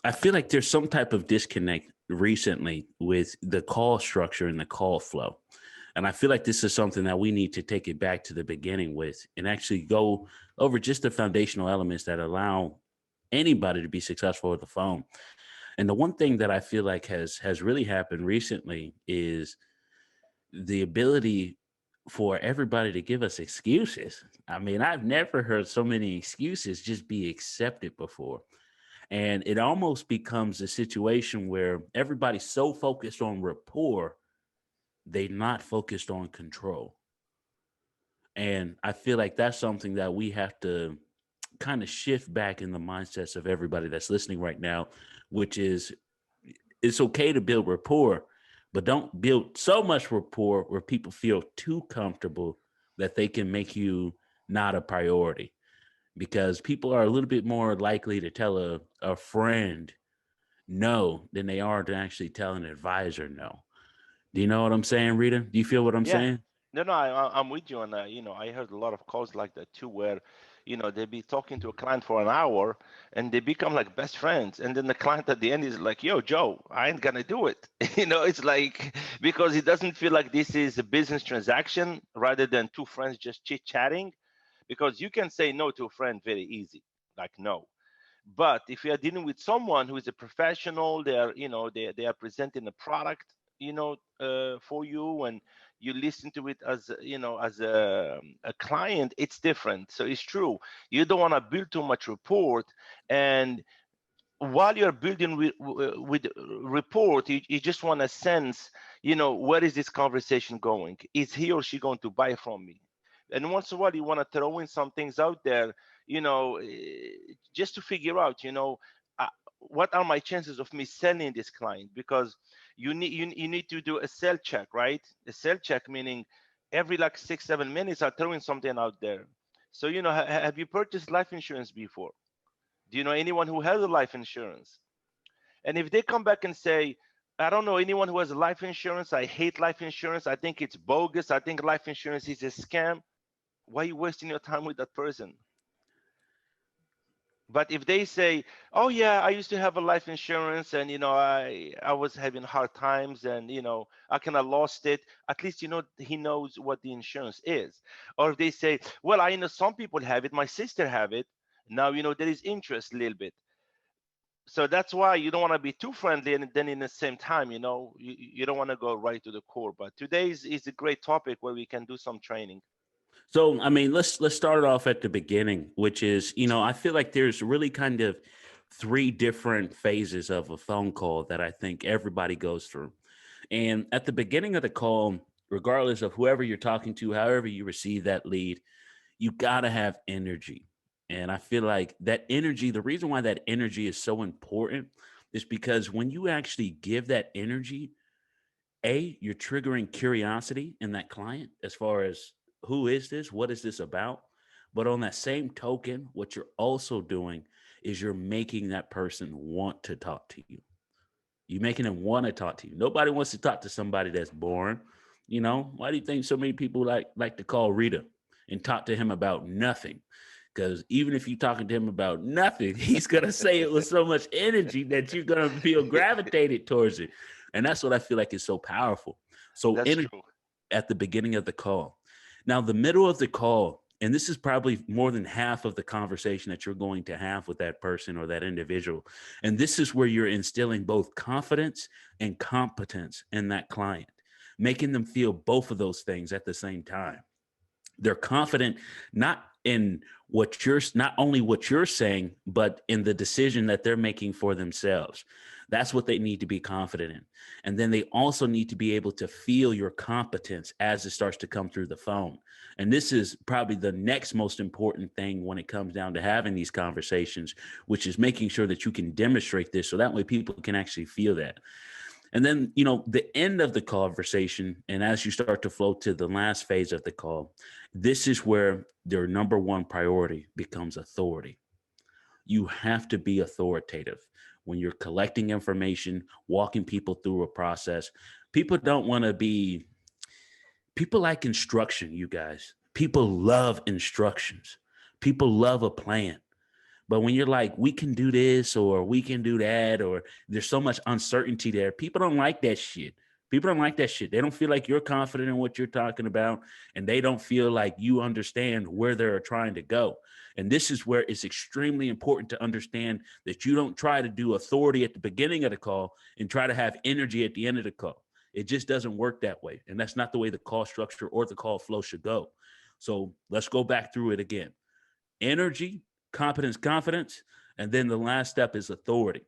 I feel like there's some type of disconnect recently with the call structure and the call flow. And I feel like this is something that we need to take it back to the beginning with and actually go over just the foundational elements that allow anybody to be successful with the phone. And the one thing that I feel like has really happened recently is the ability for everybody to give us excuses. I mean, I've never heard so many excuses just be accepted before. And it almost becomes a situation where everybody's so focused on rapport, they're not focused on control. And I feel like that's something that we have to kind of shift back in the mindsets of everybody that's listening right now, which is it's okay to build rapport, but don't build so much rapport where people feel too comfortable that they can make you not a priority. Because people are a little bit more likely to tell a friend no than they are to actually tell an advisor no. Do you know what I'm saying, Rita? Do you feel what I'm Yeah. saying? No, I'm with you on that. I heard a lot of calls like that too, where, they be talking to a client for an hour and they become like best friends. And then the client at the end is like, yo, Joe, I ain't gonna do it. It's like, because it doesn't feel like this is a business transaction rather than two friends just chit-chatting. Because you can say no to a friend very easy, like no. But if you are dealing with someone who is a professional, they are presenting a product, for you, and you listen to it as as a client, it's different. So it's true. You don't want to build too much rapport, and while you're building with report, you just want to sense, where is this conversation going? Is he or she going to buy from me? And once in a while, you want to throw in some things out there, just to figure out, uh, what are my chances of me selling this client? Because you need to do a sell check, right? A sell check meaning every like 6 7 minutes, are throwing something out there. So, have you purchased life insurance before? Do you know anyone who has a life insurance? And if they come back and say, I don't know anyone who has a life insurance, I hate life insurance, I think it's bogus, I think life insurance is a scam, why are you wasting your time with that person? But if they say, oh yeah, I used to have a life insurance and I was having hard times and I kind of lost it, at least he knows what the insurance is. Or if they say, well, I know some people have it, my sister have it, now there is interest a little bit. So that's why you don't want to be too friendly, and then in the same time, you don't want to go right to the core. But today is a great topic where we can do some training. So, I mean, let's start it off at the beginning, which is, I feel like there's really kind of three different phases of a phone call that I think everybody goes through. And at the beginning of the call, regardless of whoever you're talking to, however you receive that lead, you got to have energy. And I feel like that energy, the reason why that energy is so important is because when you actually give that energy, you're triggering curiosity in that client as far as who is this? What is this about? But on that same token, what you're also doing is you're making that person want to talk to you. You're making them want to talk to you. Nobody wants to talk to somebody that's boring. Why do you think so many people like to call Rita and talk to him about nothing? Because even if you're talking to him about nothing, he's gonna say it with so much energy that you're gonna feel gravitated towards it. And that's what I feel like is so powerful. So That's energy true. at the beginning of the call. Now, the middle of the call, and this is probably more than half of the conversation that you're going to have with that person or that individual. And this is where you're instilling both confidence and competence in that client, making them feel both of those things at the same time. They're confident not in not only what you're saying, but in the decision that they're making for themselves. That's what they need to be confident in. And then they also need to be able to feel your competence as it starts to come through the phone. And this is probably the next most important thing when it comes down to having these conversations, which is making sure that you can demonstrate this so that way people can actually feel that. And then, the end of the conversation, and as you start to flow to the last phase of the call, this is where their number one priority becomes authority. You have to be authoritative when you're collecting information, walking people through a process. People don't want to be, people like instruction, you guys. People love instructions. People love a plan. But when you're like, we can do this or we can do that, or there's so much uncertainty there, people don't like that shit. People don't like that shit. They don't feel like you're confident in what you're talking about, and they don't feel like you understand where they're trying to go. And this is where it's extremely important to understand that you don't try to do authority at the beginning of the call and try to have energy at the end of the call. It just doesn't work that way. And that's not the way the call structure or the call flow should go. So let's go back through it again. Energy, competence, confidence, and then the last step is authority.